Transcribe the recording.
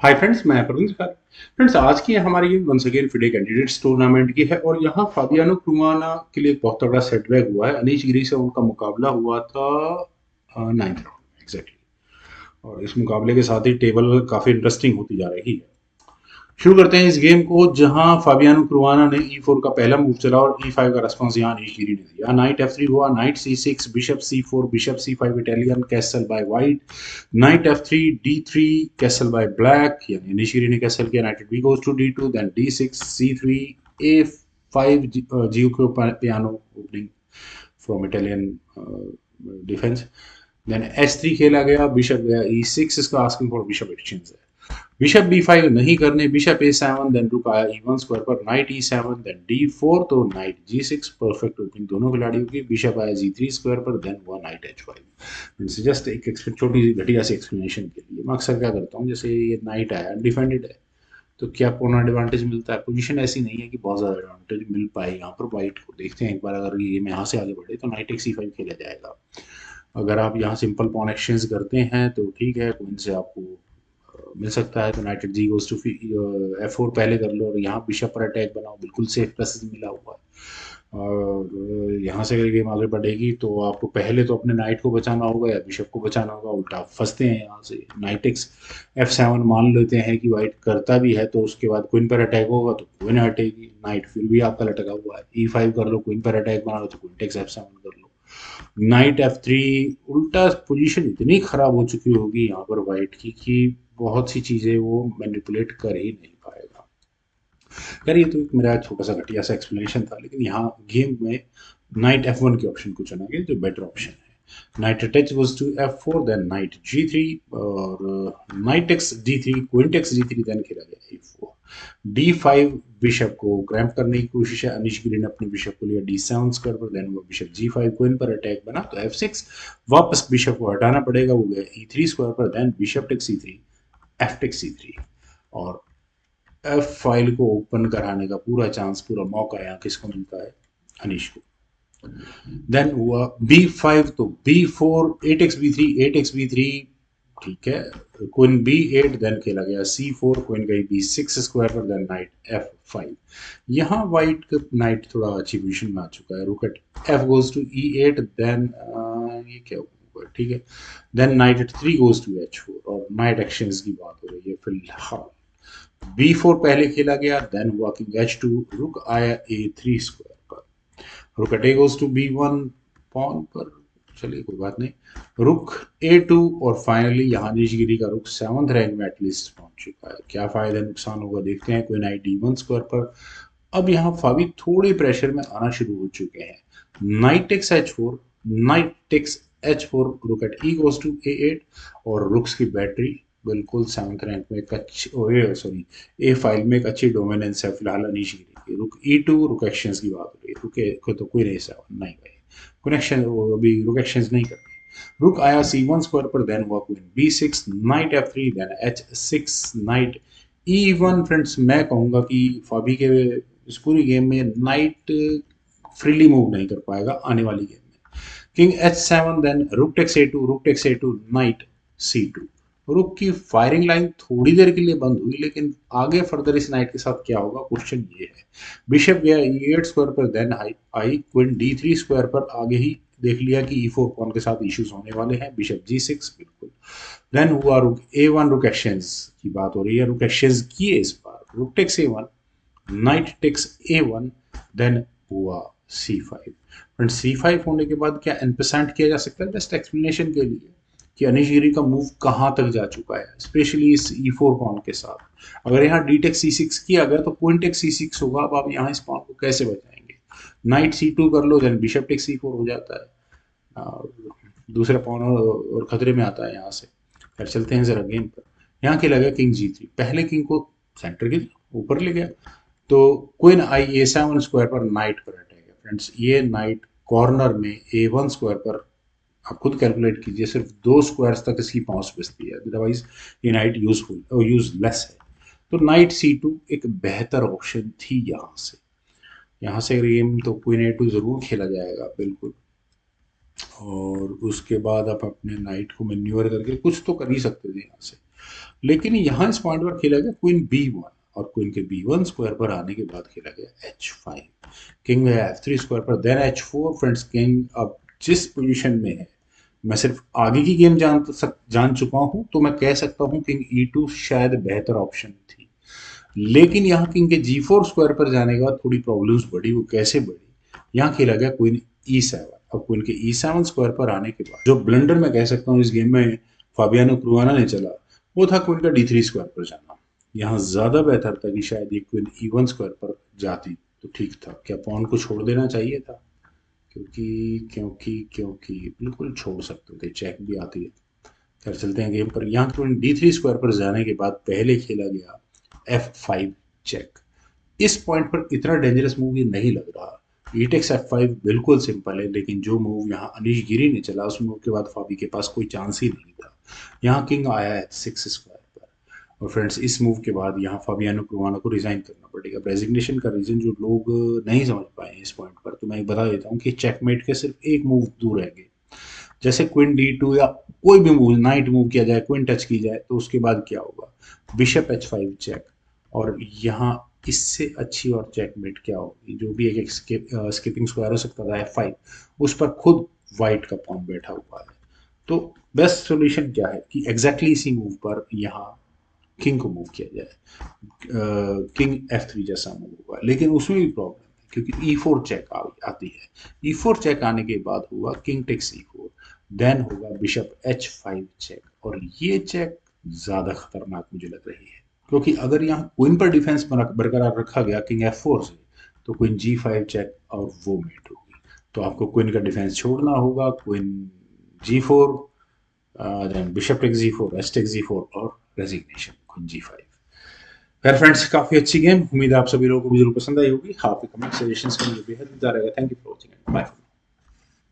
Hi friends, मैं Praveen sir. Friends, आज की हमारी ये once again FIDE candidates tournament की है और यहाँ फाबियानो क्रुआना के लिए एक बहुत तगड़ा सेटबैक हुआ है। अनीश गिरी से उनका मुकाबला हुआ था 9th राउंड में एग्जैक्टली। और इस मुकाबले के साथ ही टेबल काफी इंटरेस्टिंग होती जा रही है। शुरू करते हैं इस गेम को, जहां फाबियानो क्रुआना ने E4 का पहला मूव चला और E5 का रिस्पॉन्स यहाँ अनीश गिरी ने दिया। नाइट F3 हुआ, knight C6, bishop C4, bishop C5 Italian, castle by white, knight F3, D3, castle by black, यानी अनीश गिरी ने कैसल किया। Knight B goes to D2, then D6, C3, A5, Giuoco piano opening from Italian defence. Then H3 खेला गया, bishop गया E6, इसका asking for bishop exchange है। Bishop B5 नहीं करने, बिशप A7, देन रुक आया E1 स्क्वायर पर, नाइट E7, देन D4, तो नाइट G6, परफेक्ट ओपनिंग दोनों खिलाड़ियों की। बिशप आया G3 स्क्वायर पर, देन हुआ नाइट H5। जस्ट एक छोटी सी घटिया सी एक्सप्लेनेशन के लिए मैं अक्सर क्या करता हूँ, जैसे ये नाइट आया डिफेंडेड है, तो क्या पूर्ण एडवांटेज मिलता है? पोजीशन ऐसी नहीं है कि बहुत ज्यादा एडवांटेज मिल पाए यहाँ पर वाइट को। देखते हैं एक बार, अगर ये यहाँ से आगे बढ़े तो नाइट C5 खेला जाएगा। अगर आप यहाँ सिंपल पॉन एक्सचेंज करते हैं तो ठीक है, क्वीन से आपको मिल सकता है। तो night ji goes to F4 पहले कर लो और यहाँ बिशप पर अटैक बनाओ, बिल्कुल सेफ पैसेज मिला हुआ है। और यहाँ से अगर गेम आगे बढ़ेगी तो आपको पहले तो अपने नाइट को बचाना होगा या बिशप को बचाना होगा। उल्टा आप फंसते हैं यहाँ से। नाइट एक्स F7 मान लेते हैं कि वाइट करता भी है, तो उसके बाद क्वीन पर अटैक होगा तो क्वीन हटेगी, नाइट फिर भी आपका लटका हुआ है। E5 कर लो, क्वीन पर अटैक बना लो तो क्वीन टेक्स F7 कर लो। नाइट F3, उल्टा पोजीशन इतनी खराब हो चुकी होगी यहाँ पर वाइट की कि बहुत सी चीजें वो मैनिपुलेट कर ही नहीं पाएगा। खैर, ये तो एक मेरा छोटा सा घटिया सा एक्सप्लेनेशन था, लेकिन यहाँ गेम में नाइट F1 के ऑप्शन को चुना गया जो बेटर ऑप्शन है। Knight attach goes to F4, then knight G3, और knight x D3, queen takes G3, then खेला गया A4। D5, बिशप को क्रैम्प करने की कोशिश है। अनिश गिरी ने अपने बिशप को लिया D7 स्क्वायर पर, देन वो बिशप G5, क्वीन पर अटैक बना तो F6, वापस बिशप को हटाना पड़ेगा, वो गया E3 स्क्वायर पर, then bishop takes C3, F takes C3। और F फाइल को ओपन कराने का पूरा चांस, पूरा मौका यहाँ किसको मिलता है? अनिश को। देन हुआ B5, तो B4, 8x B3, 8x B3, ठीक है। क्वीन B8, देन खेला गया C4, क्वीन गई B6 स्क्वायर पर, देन नाइट F5। यहाँ वाइट का नाइट थोड़ा अच्छी पोजीशन में आ चुका है। Rook at F goes to E8, then ये क्या हुआ, ठीक है। Then knight at 3 goes to H4, और नाइट एक्शंस की बात हो रही है फिलहाल। B4 पहले खेला गया, देन हुआ किंग H2, रुक आया A3 स्क्वायर पर, रुक अटे गोज टू B1 पॉन पर, चलिए कोई बात नहीं। रुक A2, और फाइनली यहाँ निशगिरी का रुक 7th रैंक में एटलीस्ट पहुंच चुका है। क्या फायदा नुकसान होगा देखते हैं। कोई नाइट D1 स्क्वायर पर। अब यहाँ फावी थोड़े प्रेशर में आना शुरू हो चुके हैं। Knight takes H4, knight takes H4, रुक eight E goes to A8, और रुक्स की बैटरी बिल्कुल 7th रैंक में एक अच्छी, सॉरी, ए फाइल में एक अच्छी डोमिनेंस है फिलहाल अनीश गिरी की। रुक E2, रुक एक्शंस की बात हो रही है। रुके को तो कोई नहीं, 7 नहीं भाई, कनेक्शन वो अभी रुक एक्शंस नहीं करते। रुक आया C1 स्क्वायर पर, देन हुआ queen B6, knight F3, then H6, knight E1। Friends, मैं कहूंगा कि फाबी के इस पूरी गेम में नाइट फ्रीली मूव नहीं कर पाएगा आने वाली गेम में। King H7, then rook takes A2, rook takes A2, night C2। रुक की फायरिंग लाइन थोड़ी देर के लिए बंद हुई, लेकिन आगे फर्दर इस नाइट के साथ क्या होगा, क्वेश्चन ये है। बिशप गया E8 स्क्वायर पर, then I queen D3 square पर। आगे ही देख लिया कि E4 पॉन के साथ इश्यूज होने वाले हैं। बिशप G6, बिल्कुल। देन हुआ रुक A1, रुक एक्सचेंज की बात हो रही है। रुक एक्सचेंज किए इस बार, rook takes A1, knight takes A1, then हुआ C5। फ्रेंड, C5 होने के बाद क्या एम्परसेंट किया जा सकता है जस्ट एक्सप्लेनेशन के लिए कि अनिश गिरी का मूव कहाँ तक जा चुका है, स्पेशली इस E4 पॉन के साथ। अगर यहाँ डी टेक्स C6 किया गया तो क्वीन टेक्स C6 होगा। अब आप यहाँ इस पॉन को कैसे बचाएंगे? नाइट C2 कर लो, देन बिशप टेक्स C4 हो जाता है। दूसरा पॉन और खतरे में आता है यहाँ से। फिर चलते हैं जरा गेम पर। यहाँ खेला गया किंग G3, पहले किंग को सेंटर के ऊपर ले गया, तो क्वीन आई A7 स्क्वायर पर, नाइट पर अटैक है। फ्रेंड्स, ये नाइट कॉर्नर में A1 स्क्वायर पर, आप खुद कैलकुलेट कीजिए, सिर्फ 2 स्क्वायर्स तक इसकी पहुंच बचती है, अदरवाइज ये नाइट यूजफुल और यूजलेस है। तो नाइट C2 एक बेहतर ऑप्शन थी यहाँ से गेम तो क्वीन A2 जरूर खेला जाएगा बिल्कुल। और उसके बाद आप अपने नाइट को मैन्यूअर करके कुछ तो कर ही सकते थे यहाँ से। लेकिन यहाँ इस पॉइंट पर खेला गया क्वीन B1 और क्वीन के B1 स्क्वायर पर आने के बाद खेला गया H5, किंग है F3 स्क्वायर पर, देन H4। फ्रेंड्स किंग अब जिस पोजीशन में है, मैं सिर्फ आगे की गेम जान चुका हूं, तो मैं कह सकता हूं किंग E2 शायद बेहतर ऑप्शन थी। लेकिन यहाँ किंग के G4 स्क्वायर पर जाने के बाद थोड़ी प्रॉब्लम्स बढ़ी। वो कैसे बढ़ी? यहाँ खेला गया क्वीन E7। अब क्वीन के E7 स्क्वायर पर आने के बाद जो ब्लंडर मैं कह सकता हूँ इस गेम में फाबियानो क्रुआना ने चला, वो था क्वीन का D3 स्क्वायर पर जाना। यहाँ ज्यादा बेहतर था कि शायद ये क्वीन E1 स्क्वायर पर जाती तो ठीक था। क्या पॉन को छोड़ देना चाहिए था? क्योंकि बिल्कुल छोड़ सकते थे, चेक भी आती है। खैर चलते हैं गेम पर। यहाँ क्वीन D3 स्क्वायर पर जाने के बाद पहले खेला गया F5 चेक। इस पॉइंट पर इतना डेंजरस मूव ये नहीं लग रहा। ई टेक्स F5 बिल्कुल सिंपल है, लेकिन जो मूव यहाँ अनीश गिरी ने चला, उस मूव के बाद फाबी के पास कोई चांस ही नहीं था। यहाँ किंग आया है 6 स्क्वायर पर। और फ्रेंड्स इस मूव के बाद यहाँ फाबियानो क्रुआना को रिजाइन करना पड़ेगा। रेजिग्नेशन का रीजन जो लोग नहीं समझ पाए इस पॉइंट पर, तो मैं बता देता हूँ कि चेकमेट के सिर्फ एक मूव दूर रहेंगे। जैसे क्वीन D2 या कोई भी मूव, नाइट मूव किया जाए, क्वीन टच की जाए, तो उसके बाद क्या होगा? Bishop H5 check. और यहाँ इससे अच्छी और चेकमेट क्या होगी? जो भी एक स्किपिंग स्क्वायर हो सकता था F5, उस पर खुद वाइट का पॉन बैठा हुआ है। तो बेस्ट सोल्यूशन क्या है कि एग्जैक्टली इसी मूव पर यहाँ किंग को मूव किया जाए। किंग F3 जैसा मूव हुआ, लेकिन उसमें भी प्रॉब्लम है क्योंकि E4 चेक आती है। E4 चेक आने के बाद हुआ किंग टेक्स E4, देन होगा बिशप H5 चेक। और ये चेक ज्यादा खतरनाक मुझे लग रही है, क्योंकि अगर यहाँ क्वीन पर डिफेंस बरकरार रखा गया किंग F4 से, तो क्वीन G5 चेक और वो मेट होगी। तो आपको क्वीन का डिफेंस छोड़ना होगा। Queen G4, then bishop takes G4, S takes G4 और रेजिग्नेशन क्वीन G5। खैर फ्रेंड्स, काफी अच्छी गेम, उम्मीद है आप सभी लोगों को भी जरूर पसंद आई होगी। आपके कमेंट सजेशंस के लिए बेहद इंतजार रहेगा। Thank you for watching, bye.